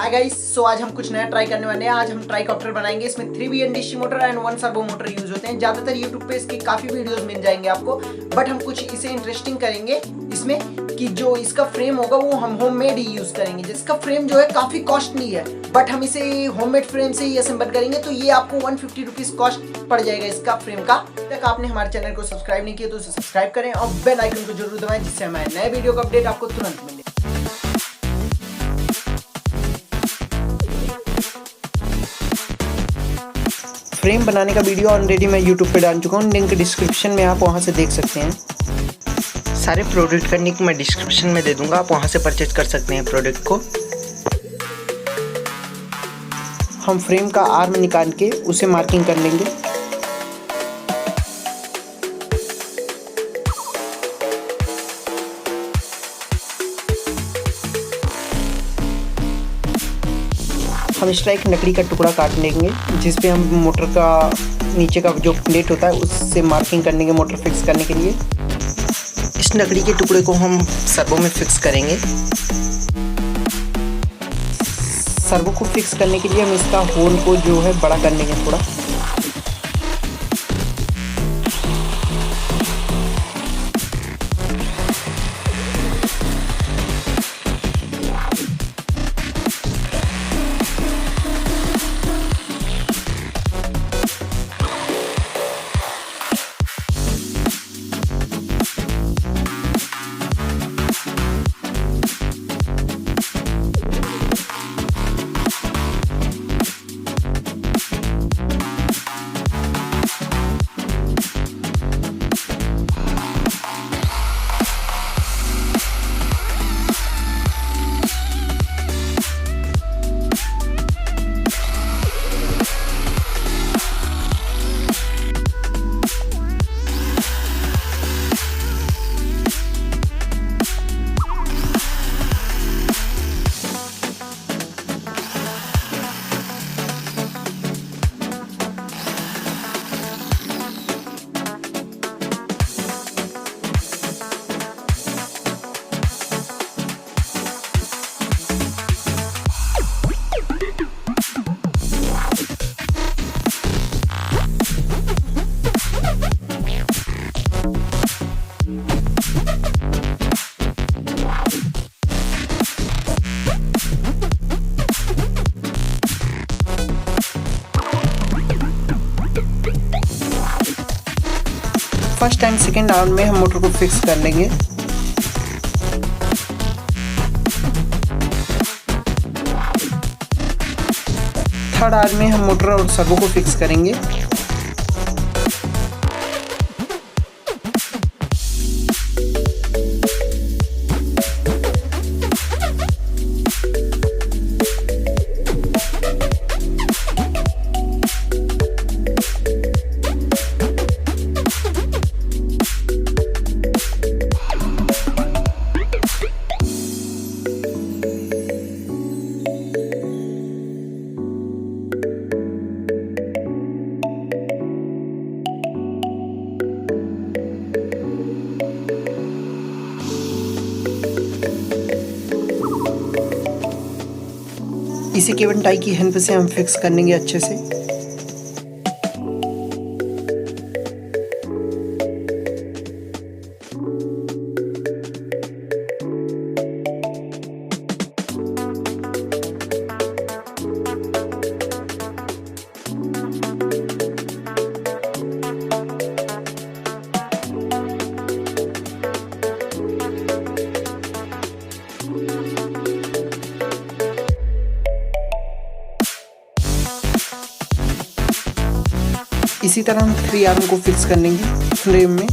Hi guys, सो आज हम कुछ नया ट्राई करने वाले हैं। आज हम ट्राइकॉप्टर बनाएंगे। इसमें 3 BLDC motor and 1 servo motor use होते हैं। ज्यादातर यूट्यूब पे इसके काफी वीडियोस मिल जाएंगे आपको, बट हम कुछ इसे इंटरेस्टिंग करेंगे इसमें कि जो इसका फ्रेम होगा वो हम होममेड ही यूज करेंगे। जिसका फ्रेम जो है काफी कॉस्टली है, बट हम इसे होममेड फ्रेम से ही असेंबल करेंगे, तो ये आपको 150 रुपीज कॉस्ट पड़ जाएगा इसका फ्रेम का। तक आपने हमारे चैनल को सब्सक्राइब नहीं किया तो उसे सब्सक्राइब करें और बेल आइकन को जरूर दबाएं, जिससे हमारे नए वीडियो का अपडेट आपको तुरंत मिले। फ्रेम बनाने का वीडियो ऑलरेडी मैं यूट्यूब पे डाल चुका हूँ, लिंक डिस्क्रिप्शन में, आप वहाँ से देख सकते हैं। सारे प्रोडक्ट का लिंक मैं डिस्क्रिप्शन में दे दूँगा, आप वहाँ से परचेज कर सकते हैं प्रोडक्ट को। हम फ्रेम का आर्म निकाल के उसे मार्किंग कर लेंगे। हम इस तरह एक लकड़ी का टुकड़ा काट लेंगे, जिस पे हम मोटर का नीचे का जो प्लेट होता है उससे मार्किंग कर लेंगे मोटर फिक्स करने के लिए। इस लकड़ी के टुकड़े को हम सर्वो में फिक्स करेंगे। सर्वो को फिक्स करने के लिए हम इसका होल को जो है बड़ा कर लेंगे थोड़ा। फर्स्ट एंड सेकेंड आर्म में हम मोटर को फिक्स कर लेंगे। थर्ड आर्म में हम मोटर और सर्वो को फिक्स करेंगे। इसे केबल टाई की हेल्प से हम फिक्स कर लेंगे अच्छे से। इसी तरह हम 3 आर्म को फिक्स कर लेंगे फ्रेम में।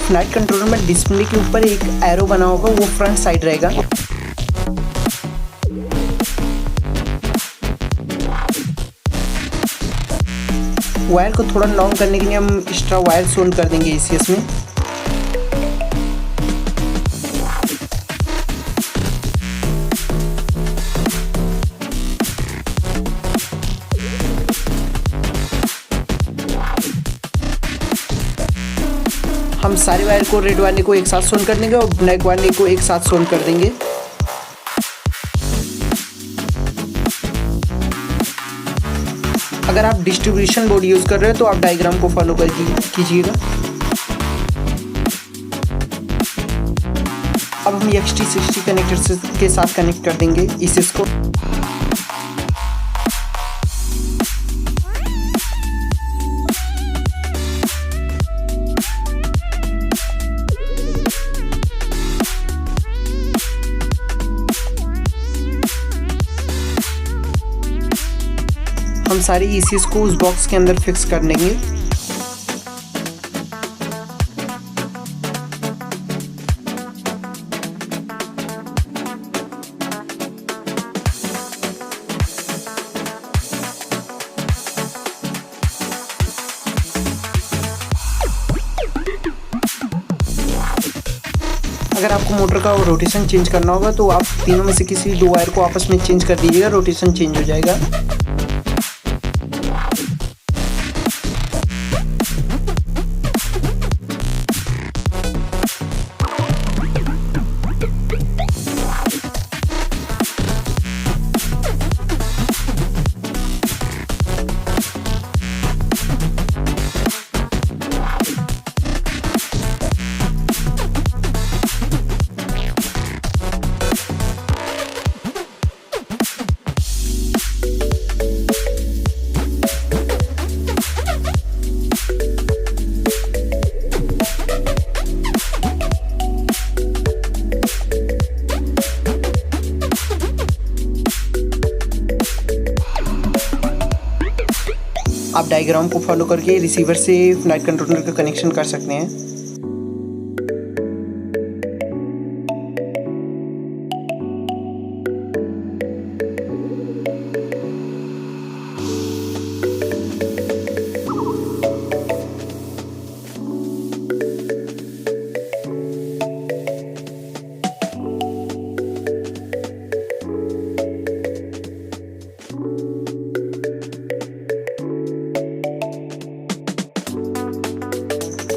फ्लाइट कंट्रोलर में डिस्प्ले के ऊपर एक एरो बना होगा, वो फ्रंट साइड रहेगा। वायर को थोड़ा लॉन्ग करने के लिए हम एक्स्ट्रा वायर सोल्ड कर देंगे ACS में। हम सारे वायर को रेड वाले को एक साथ सोल्ड कर देंगे और ब्लैक वाले को एक साथ सोल्ड कर देंगे। अगर आप डिस्ट्रीब्यूशन बोर्ड यूज़ कर रहे हो तो आप डायग्राम को फॉलो कर कीजिएगा। अब हम XT60 कनेक्टर के साथ कनेक्ट कर देंगे इस को। हम सारे ECS को उस बॉक्स के अंदर फिक्स कर लेंगे। अगर आपको मोटर का रोटेशन चेंज करना होगा तो आप तीनों में से किसी दो वायर को आपस में चेंज कर दीजिएगा, रोटेशन चेंज हो जाएगा। आप डायग्राम को फॉलो करके रिसीवर से फ्लाइट कंट्रोलर का कनेक्शन कर सकते हैं।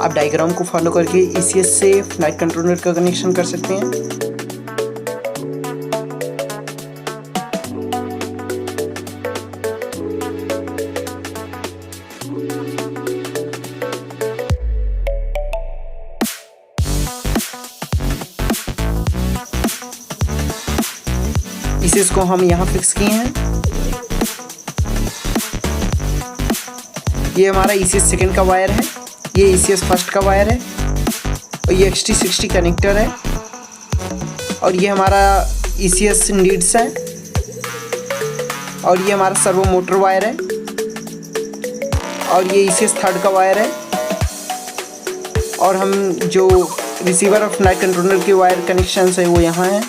आप डायग्राम को फॉलो करके ECS से फ्लाइट कंट्रोलर का कनेक्शन कर सकते हैं। ECS को हम यहाँ फिक्स किए हैं। ये हमारा ECS सेकंड का वायर है, ये ECS फर्स्ट का वायर है और ये XT60 कनेक्टर है और ये हमारा ECS लीड्स है और ये हमारा सर्वो मोटर वायर है और ये ECS थर्ड का वायर है और हम जो रिसीवर और फ्लाइट कंट्रोलर के वायर कनेक्शंस है वो यहाँ है।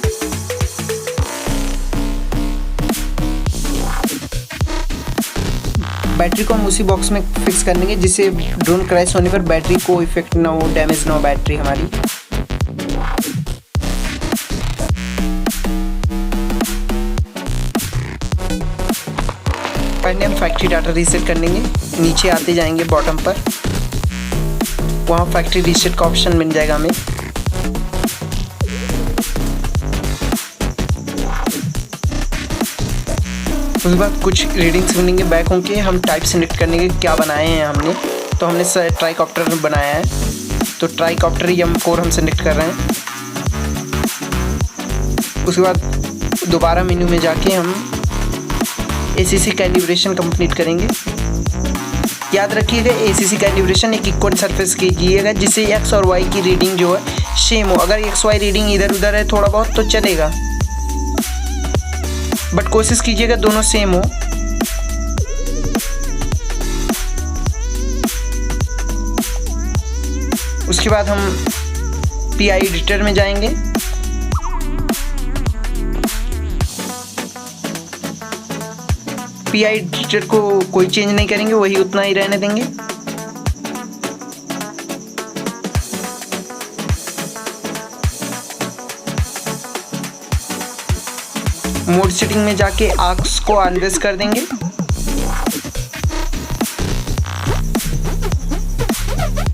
बैटरी को हम उसी बॉक्स में फिक्स कर लेंगे जिससे ड्रोन क्रैश होने पर बैटरी को इफेक्ट ना हो, डैमेज ना हो बैटरी हमारी। पहले हम फैक्ट्री डाटा रीसेट कर लेंगे। नीचे आते जाएंगे बॉटम पर, वहाँ फैक्ट्री रीसेट का ऑप्शन मिल जाएगा हमें। उसके बाद कुछ रीडिंग्स मिलेंगे बैक होंगे। हम टाइप सेलेक्ट करने के क्या बनाए हैं हमने, तो हमने ट्राइकॉप्टर बनाया है तो ट्राइकॉप्टर M4 हम सेलेक्ट कर रहे हैं। उसके बाद दोबारा मेन्यू में जाके हम ACC कैलिब्रेशन कंप्लीट करेंगे। याद रखिएगा ACC कैलिब्रेशन एक इक्वल सरफेस कीजिएगा जिससे X और Y की रीडिंग जो है सेम हो। अगर XY रीडिंग इधर उधर है थोड़ा बहुत तो चलेगा, बट कोशिश कीजिएगा दोनों सेम हो। उसके बाद हम PI एडिटर में जाएंगे। PI डिटेक्टर को कोई चेंज नहीं करेंगे, वही उतना ही रहने देंगे। मोड सेटिंग में जाके आर्क्स को अनरेस कर देंगे।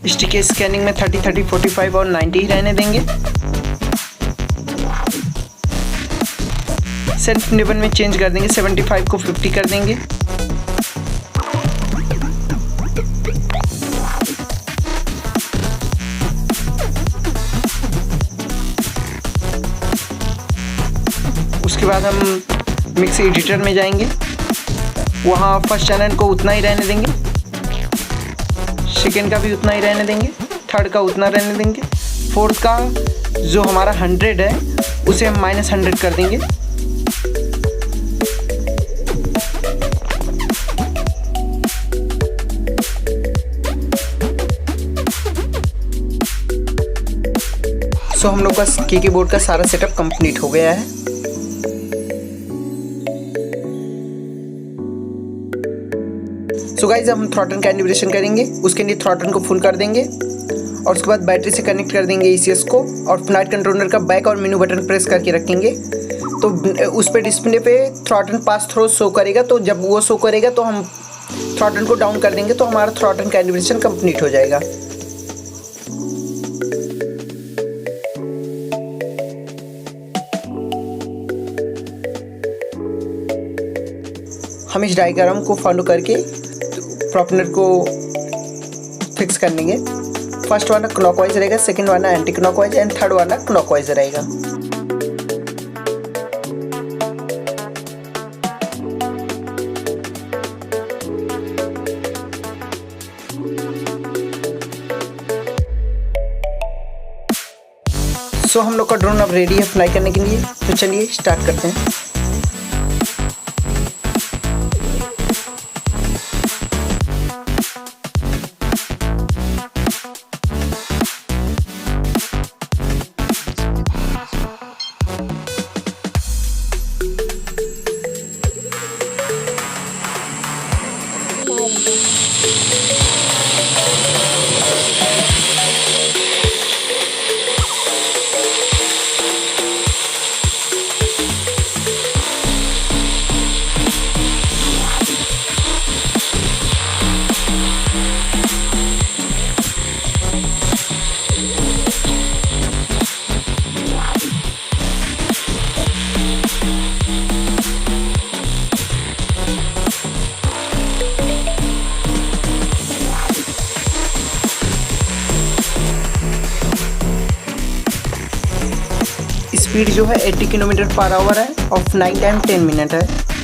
स्टिक स्कैनिंग में 30, 30, 45 और 90 ही रहने देंगे। सेल्फ निबल में चेंज कर देंगे, 75 को 50 कर देंगे। उसके बाद हम मिक्स एडिटर में जाएंगे, वहाँ फर्स्ट चैनल को उतना ही रहने देंगे, सेकेंड का भी उतना ही रहने देंगे, थर्ड का उतना रहने देंगे, फोर्थ का जो हमारा 100 है उसे हम -100 कर देंगे। सो हम लोग का KK बोर्ड का सारा सेटअप कंप्लीट हो गया है। सो गाइज हम थ्रॉटल कैलिब्रेशन करेंगे, उसके लिए थ्रॉटल को फुल कर देंगे और उसके बाद बैटरी से कनेक्ट कर देंगे ECS को और फ्लाइट कंट्रोलर का बैक और मेनू बटन प्रेस करके रखेंगे। तो उस पर डिस्प्ले पे थ्रॉटल पास थ्रो शो करेगा, तो जब वो शो करेगा तो हम थ्रॉटल को डाउन कर देंगे, तो हमारा थ्रॉटल कैलिब्रेशन कंप्लीट हो जाएगा। हम इस डायग्राम को फॉलो करके प्रोपेलर को फिक्स कर लेंगे। फर्स्ट वाला क्लॉकवाइज रहेगा, सेकंड वाला एंटी क्लॉकवाइज एंड थर्ड वाला क्लॉकवाइज रहेगा। सो हम लोग का ड्रोन अब रेडी है फ्लाई करने के लिए, तो चलिए स्टार्ट करते हैं। स्पीड जो है 80 km/h है और फ्लाइंग टाइम 10 मिनट है।